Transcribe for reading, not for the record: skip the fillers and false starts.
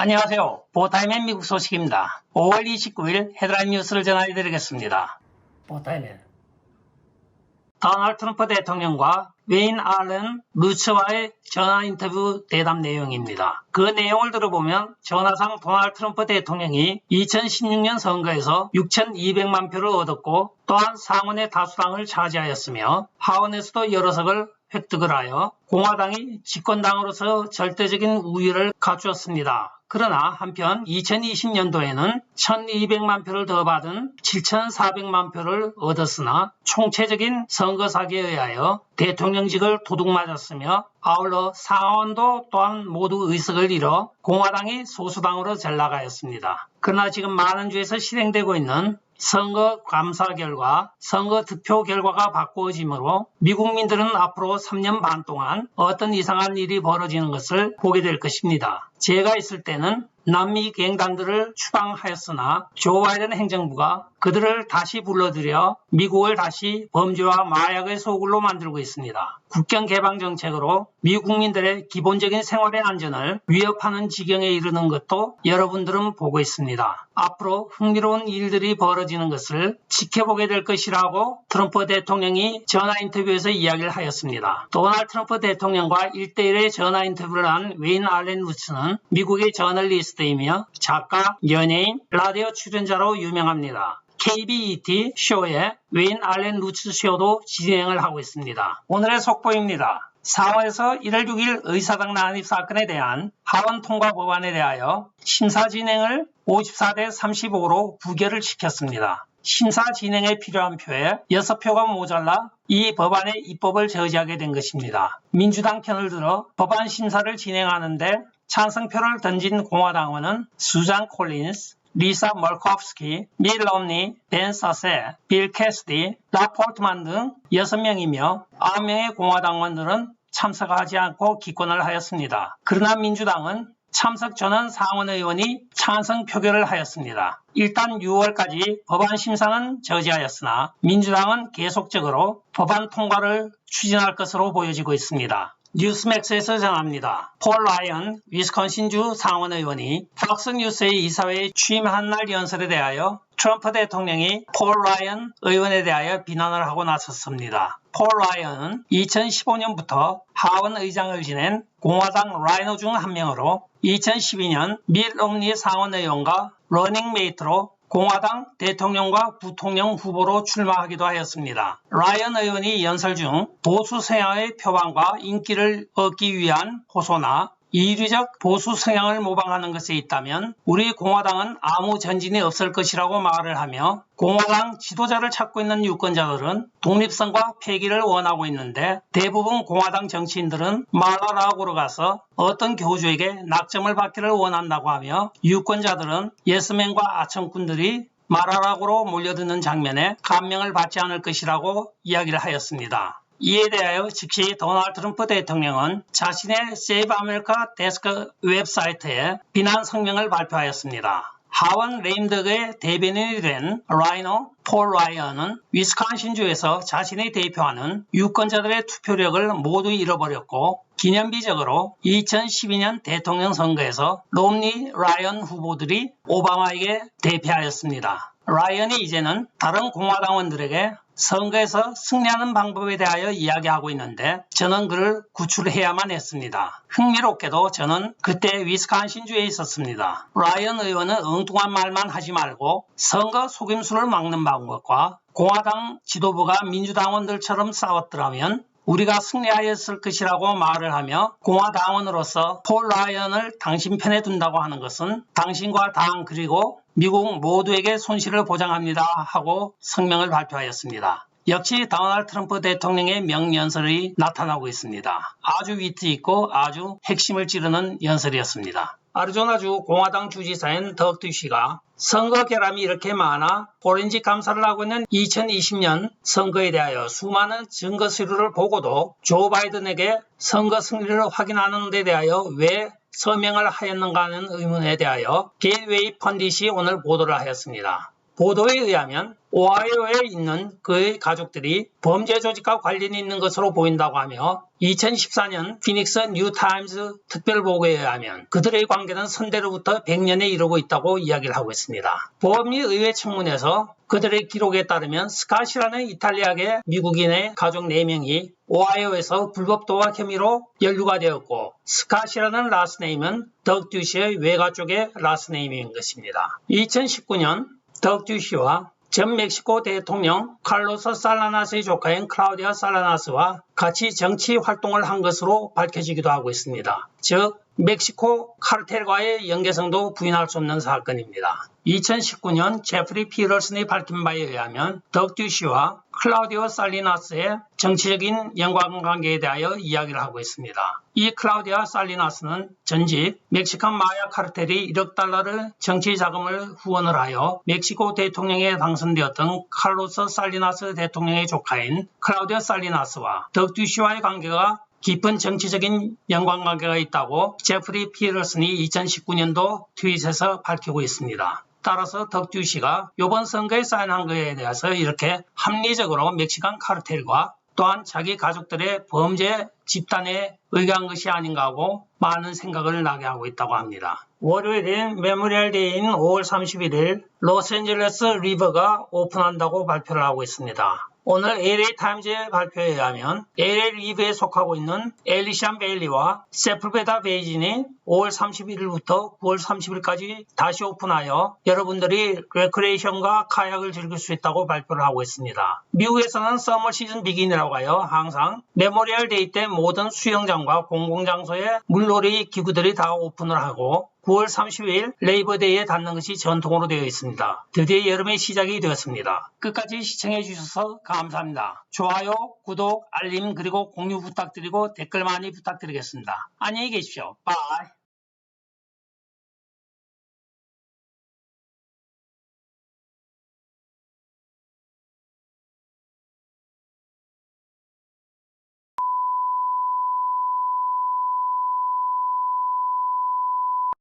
안녕하세요. 보타임의 미국 소식입니다. 5월 29일 헤드라인 뉴스를 전해드리겠습니다. 보타임의 도널드 트럼프 대통령과 웨인 알렌 루츠와의 전화 인터뷰 대담 내용입니다. 그 내용을 들어보면 전화상 도널드 트럼프 대통령이 2016년 선거에서 6,200만 표를 얻었고 또한 상원의 다수당을 차지하였으며 하원에서도 여러 석을 획득을 하여 공화당이 집권당으로서 절대적인 우위를 갖추었습니다. 그러나 한편 2020년도에는 1,200만 표를 더 받은 7,400만 표를 얻었으나 총체적인 선거 사기에 의하여 대통령직을 도둑맞았으며 아울러 상원도 또한 모두 의석을 잃어 공화당이 소수당으로 전락하였습니다. 그러나 지금 많은 주에서 실행되고 있는 선거 감사 결과, 선거 득표 결과가 바꾸어지므로 미국민들은 앞으로 3년 반 동안 어떤 이상한 일이 벌어지는 것을 보게 될 것입니다. 제가 있을 때는 남미 갱단들을 추방하였으나 조 바이든 행정부가 그들을 다시 불러들여 미국을 다시 범죄와 마약의 소굴로 만들고 있습니다. 국경 개방 정책으로 미국 국민들의 기본적인 생활의 안전을 위협하는 지경에 이르는 것도 여러분들은 보고 있습니다. 앞으로 흥미로운 일들이 벌어지는 것을 지켜보게 될 것이라고 트럼프 대통령이 전화 인터뷰에서 이야기를 하였습니다. 도널드 트럼프 대통령과 1대1의 전화 인터뷰를 한 웨인 알렌 루츠는 미국의 저널리스트이며 작가, 연예인, 라디오 출연자로 유명합니다. KBET 쇼에 웨인 알렌 루츠 쇼도 진행을 하고 있습니다. 오늘의 속보입니다. 상원에서 1월 6일 의사당 난입 사건에 대한 하원 통과 법안에 대하여 심사 진행을 54대 35로 부결을 시켰습니다. 심사 진행에 필요한 표에 6표가 모자라 이 법안의 입법을 저지하게 된 것입니다. 민주당 편을 들어 법안 심사를 진행하는데 찬성표를 던진 공화당원은 수잔 콜린스, 리사 멀코프스키, 밀 럼니, 벤 사세, 빌 캐시디, 라 폴트만 등 6명이며 9명의 공화당원들은 참석하지 않고 기권을 하였습니다. 그러나 민주당은 참석 전원 상원의원이 찬성 표결을 하였습니다. 일단 6월까지 법안 심사는 저지하였으나 민주당은 계속적으로 법안 통과를 추진할 것으로 보여지고 있습니다. 뉴스맥스에서 전합니다. 폴 라이언 위스콘신주 상원의원이 팍스뉴스의 이사회에 취임한 날 연설에 대하여 트럼프 대통령이 폴 라이언 의원에 대하여 비난을 하고 나섰습니다. 폴 라이언은 2015년부터 하원 의장을 지낸 공화당 라이노 중 한 명으로 2012년 밀 럼니 상원의원과 러닝메이트로 공화당 대통령과 부통령 후보로 출마하기도 하였습니다. 라이언 의원이 연설 중 보수 성향의 표방과 인기를 얻기 위한 호소나 이류적 보수 성향을 모방하는 것에 있다면 우리 공화당은 아무 전진이 없을 것이라고 말을 하며 공화당 지도자를 찾고 있는 유권자들은 독립성과 폐기를 원하고 있는데 대부분 공화당 정치인들은 마라라고로 가서 어떤 교주에게 낙점을 받기를 원한다고 하며 유권자들은 예스맨과 아청꾼들이 마라라고로 몰려드는 장면에 감명을 받지 않을 것이라고 이야기를 하였습니다. 이에 대하여 즉시 도널드 트럼프 대통령은 자신의 세이브 아메리카 데스크 웹사이트에 비난 성명을 발표하였습니다. 하원 레임덕의 대변인이 된 라이노 폴 라이언은 위스콘신주에서 자신이 대표하는 유권자들의 투표력을 모두 잃어버렸고 기념비적으로 2012년 대통령 선거에서 롬니 라이언 후보들이 오바마에게 대패하였습니다. 라이언이 이제는 다른 공화당원들에게 선거에서 승리하는 방법에 대하여 이야기하고 있는데 저는 그를 구출해야만 했습니다. 흥미롭게도 저는 그때 위스콘신주에 있었습니다. 라이언 의원은 엉뚱한 말만 하지 말고 선거 속임수를 막는 방법과 공화당 지도부가 민주당원들처럼 싸웠더라면 우리가 승리하였을 것이라고 말을 하며 공화당원으로서 폴 라이언을 당신 편에 둔다고 하는 것은 당신과 당 그리고 미국 모두에게 손실을 보장합니다 하고 성명을 발표하였습니다. 역시 도널드 트럼프 대통령의 명연설이 나타나고 있습니다. 아주 위트 있고 아주 핵심을 찌르는 연설이었습니다. 아리조나주 공화당 주지사인 덕 듀시가 선거 결함이 이렇게 많아 포렌식 감사를 하고 있는 2020년 선거에 대하여 수많은 증거 서류를 보고도 조 바이든에게 선거 승리를 확인하는 데 대하여 왜 서명을 하였는가 하는 의문에 대하여 게이웨이 펀딧이 오늘 보도를 하였습니다. 보도에 의하면 오하이오에 있는 그의 가족들이 범죄 조직과 관련이 있는 것으로 보인다고 하며 2014년 피닉스 뉴타임스 특별보고에 의하면 그들의 관계는 선대로부터 100년에 이르고 있다고 이야기를 하고 있습니다. 보험의회 청문회에서 그들의 기록에 따르면 스캇이라는 이탈리아계 미국인의 가족 4명이 오하이오에서 불법 도박 혐의로 연루가 되었고 스캇이라는 라스네임은 덕듀시의 외가 쪽의 라스네임인 것입니다. 2019년 덕듀시와 전 멕시코 대통령 칼로스 살라나스의 조카인 클라우디아 살라나스와 같이 정치 활동을 한 것으로 밝혀지기도 하고 있습니다. 즉 멕시코 카르텔과의 연계성도 부인할 수 없는 사건입니다. 2019년 제프리 피러슨의 밝힌 바에 의하면 덕듀시와 클라우디오 살리나스의 정치적인 연관관계에 대하여 이야기를 하고 있습니다. 이 클라우디아 살리나스는 전직 멕시칸 마야 카르텔이 1억 달러를 정치 자금을 후원을 하여 멕시코 대통령에 당선되었던 칼로스 살리나스 대통령의 조카인 클라우디오 살리나스와 덕듀시와의 관계가 깊은 정치적인 연관관계가 있다고 제프리 피러슨이 2019년도 트윗에서 밝히고 있습니다. 따라서 덕듀시가 이번 선거에 사인한 것에 대해서 이렇게 합리적으로 멕시칸 카르텔과 또한 자기 가족들의 범죄 집단에 의거한 것이 아닌가 하고 많은 생각을 나게 하고 있다고 합니다. 월요일인 메모리얼 데이인 5월 31일 로스앤젤레스 리버가 오픈한다고 발표를 하고 있습니다. 오늘 LA 타임즈의 발표에 의하면 LA 리브에 속하고 있는 엘리션 베일리와 세플베다 베이진이 5월 31일부터 9월 30일까지 다시 오픈하여 여러분들이 레크레이션과 카약을 즐길 수 있다고 발표를 하고 있습니다. 미국에서는 서머 시즌 비긴이라고 하여 항상 메모리얼 데이 때 모든 수영장과 공공장소에 물놀이 기구들이 다 오픈을 하고 9월 30일 레이버데이에 닿는 것이 전통으로 되어 있습니다. 드디어 여름의 시작이 되었습니다. 끝까지 시청해 주셔서 감사합니다. 좋아요, 구독, 알림 그리고 공유 부탁드리고 댓글 많이 부탁드리겠습니다. 안녕히 계십시오. 바이.